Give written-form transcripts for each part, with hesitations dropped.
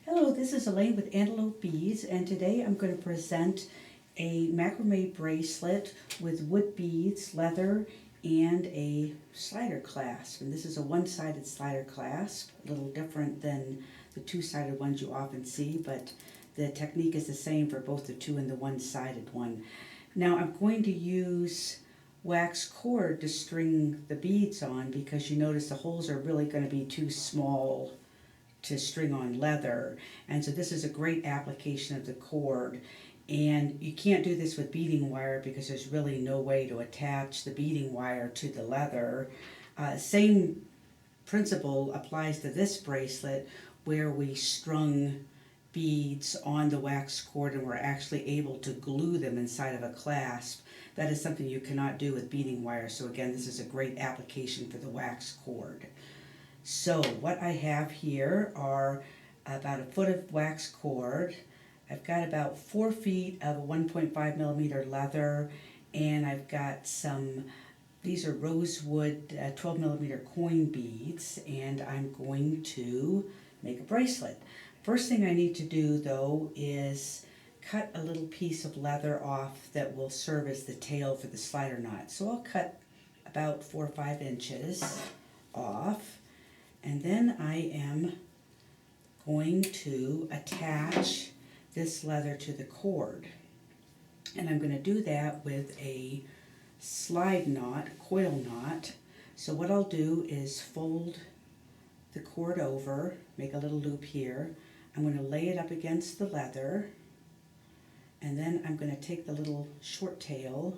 Hello, this is Elaine with Antelope Beads, and today I'm going to present a macrame bracelet with wood beads, leather, and a slider clasp. And this is a one-sided slider clasp, a little different than the two-sided ones you often see, but the technique is the same for both the two and the one-sided one. Now I'm going to use wax cord to string the beads on because you notice the holes are really going to be too small to string on leather, and so this is a great application of the cord. And you can't do this with beading wire because there's really no way to attach the beading wire to the leather. Same principle applies to this bracelet where we strung beads on the wax cord and we're actually able to glue them inside of a clasp. That is something you cannot do with beading wire, so again, this is a great application for the wax cord. So what I have here are about a foot of wax cord. I've got about 4 feet of 1.5 millimeter leather, and I've got these are rosewood 12 millimeter coin beads, and I'm going to make a bracelet. First thing I need to do though is cut a little piece of leather off that will serve as the tail for the slider knot. So I'll cut about 4 or 5 inches off. And then I am going to attach this leather to the cord. And I'm going to do that with a slide knot, coil knot. So what I'll do is fold the cord over, make a little loop here. I'm going to lay it up against the leather. And then I'm going to take the little short tail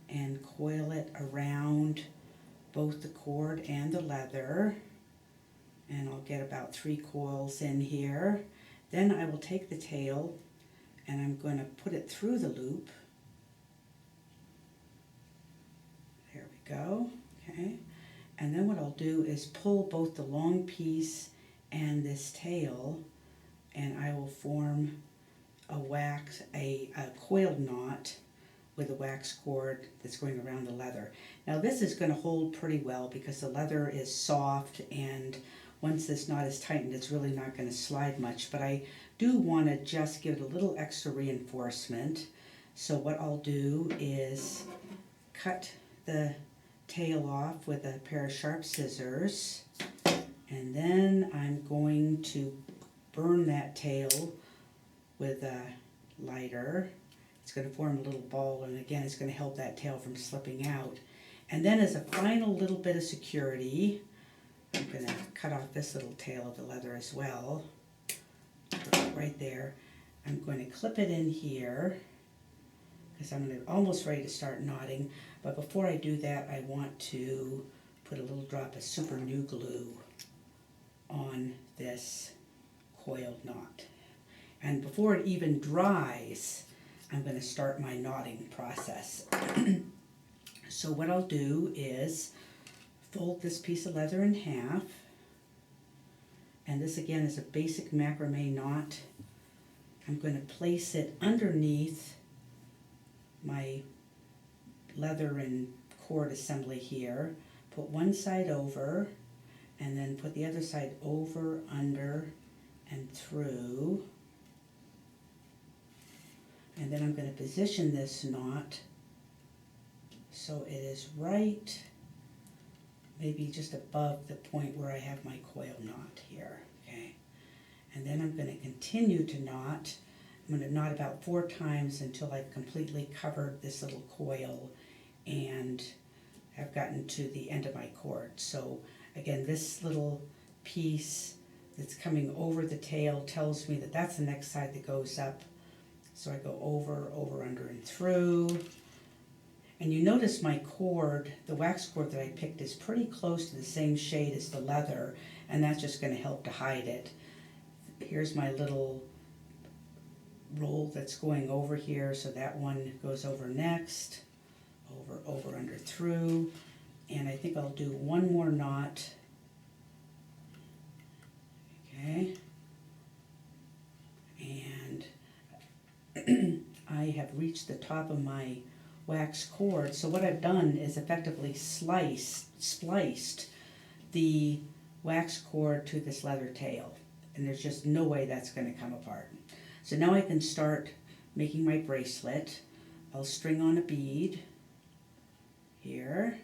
and coil it around both the cord and the leather. And I'll get about 3 coils in here. Then I will take the tail and I'm going to put it through the loop. There we go. Okay. And then what I'll do is pull both the long piece and this tail, and I will form a coiled knot with a wax cord that's going around the leather. Now this is going to hold pretty well because the leather is soft, and once this knot is tightened, it's really not going to slide much, but I do want to just give it a little extra reinforcement. So what I'll do is cut the tail off with a pair of sharp scissors, and then I'm going to burn that tail with a lighter. It's going to form a little ball, and again, it's going to help that tail from slipping out. And then as a final little bit of security, I'm going to cut off this little tail of the leather as well, right there. I'm going to clip it in here because I'm almost ready to start knotting. But before I do that, I want to put a little drop of super glue on this coiled knot. And before it even dries, I'm going to start my knotting process. So what I'll do is fold this piece of leather in half, and this again is a basic macrame knot. I'm going to place it underneath my leather and cord assembly here, put one side over, and then put the other side over, under, and through. And then I'm going to position this knot so it is right maybe just above the point where I have my coil knot here, okay? And then I'm going to continue to knot. I'm going to knot about 4 times until I've completely covered this little coil and have gotten to the end of my cord. So again, this little piece that's coming over the tail tells me that that's the next side that goes up. So I go over, under, and through. And you notice my cord, the wax cord that I picked, is pretty close to the same shade as the leather, and that's just going to help to hide it. Here's my little roll that's going over here, so that one goes over next, over, under, through. And I think I'll do one more knot. Okay. And I have reached the top of my wax cord. So what I've done is effectively spliced the wax cord to this leather tail. and there's just no way that's going to come apart. So now I can start making my bracelet. I'll string on a bead here.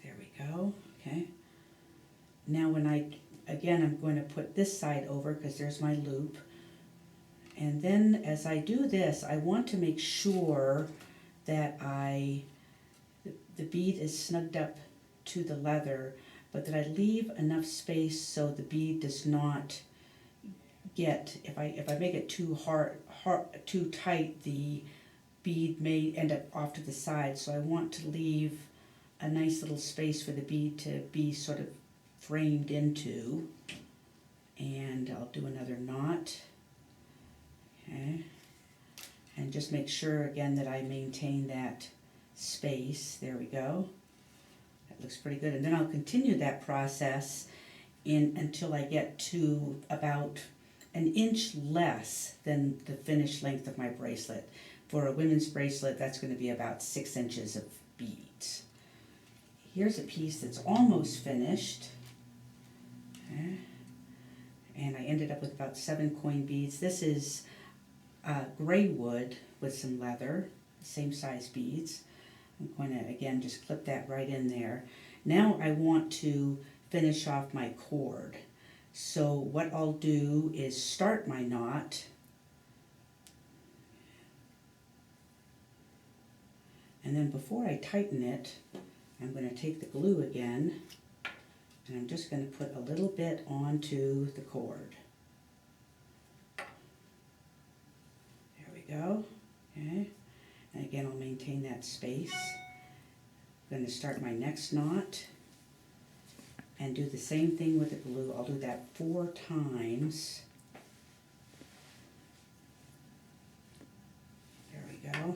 There we go, okay. Now when again, I'm going to put this side over because there's my loop. And then as I do this, I want to make sure that the bead is snugged up to the leather, but that I leave enough space so the bead does not get, if I make it too too tight, the bead may end up off to the side. So I want to leave a nice little space for the bead to be sort of framed into. And I'll do another knot. Okay. And just make sure again that I maintain that space. There we go. That looks pretty good. And then I'll continue that process until I get to about an inch less than the finished length of my bracelet. For a women's bracelet, that's going to be about 6 inches of beads. Here's a piece that's almost finished. Okay. And I ended up with about 7 coin beads. This is gray wood with some leather, same size beads. I'm going to again just clip that right in there. Now I want to finish off my cord. So what I'll do is start my knot. And then before I tighten it, I'm going to take the glue again, and I'm just going to put a little bit onto the cord. There we go. Okay. And again, I'll maintain that space. I'm going to start my next knot and do the same thing with the glue. I'll do that 4 times. There we go.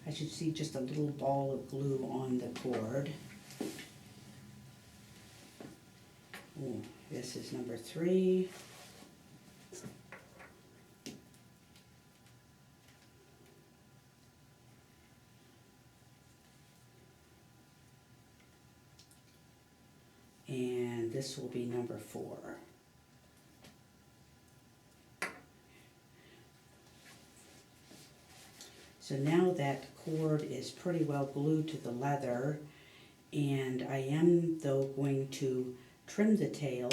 I should see just a little ball of glue on the cord. Ooh, this is number 3. And this will be number 4. So now that cord is pretty well glued to the leather, and I am though going to trim the tail,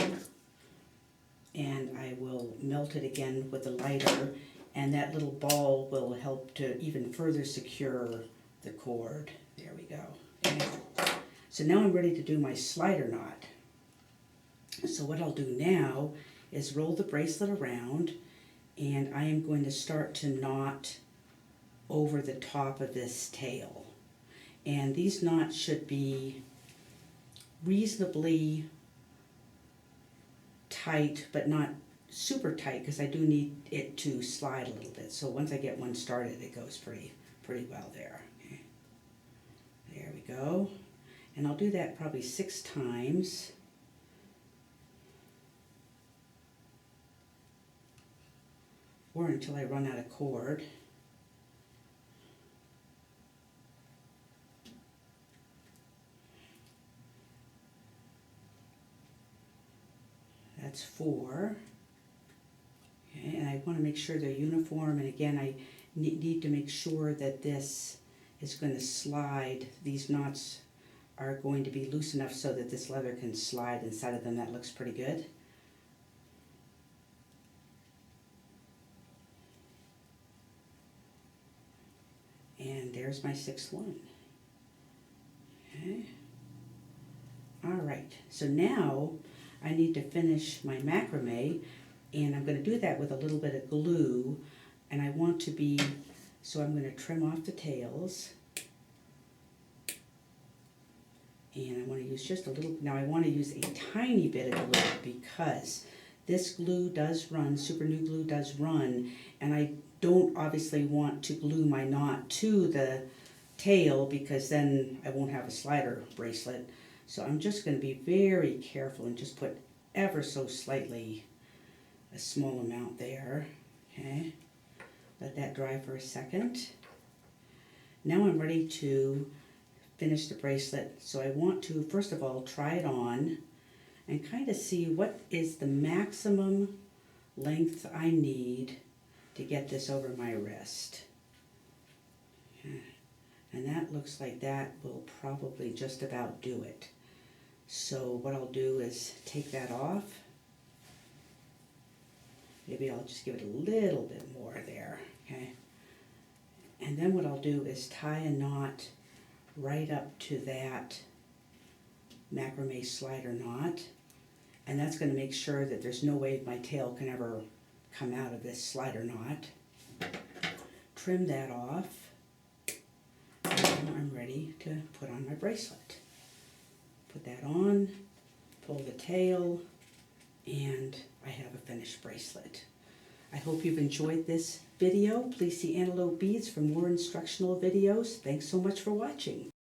and I will melt it again with a lighter, and that little ball will help to even further secure the cord. There we go. Okay. So now I'm ready to do my slider knot. So what I'll do now is roll the bracelet around, and I am going to start to knot over the top of this tail. And these knots should be reasonably tight, but not super tight, because I do need it to slide a little bit. So once I get one started, it goes pretty well there. Okay. There we go. And I'll do that probably 6 times. Or until I run out of cord. That's 4. Okay, and I want to make sure they're uniform, and again I need to make sure that this is going to slide. These knots are going to be loose enough so that this leather can slide inside of them. That looks pretty good. And there's my 6th one. Okay. All right, so now I need to finish my macrame, and I'm going to do that with a little bit of glue, and I want to be, so I'm going to trim off the tails, and I want to use just a little, now I want to use a tiny bit of glue because this glue does run, super glue does run, and I don't obviously want to glue my knot to the tail because then I won't have a slider bracelet. So I'm just going to be very careful and just put ever so slightly a small amount there. Okay, let that dry for a second. Now I'm ready to finish the bracelet. So I want to first of all try it on, and kind of see what is the maximum length I need to get this over my wrist. And that looks like that will probably just about do it. So what I'll do is take that off. Maybe I'll just give it a little bit more there, okay? And then what I'll do is tie a knot right up to that macrame slider knot. And that's going to make sure that there's no way my tail can ever come out of this slider knot. Trim that off. And I'm ready to put on my bracelet. Put that on, pull the tail, and I have a finished bracelet. I hope you've enjoyed this video. Please see Antelope Beads for more instructional videos. Thanks so much for watching.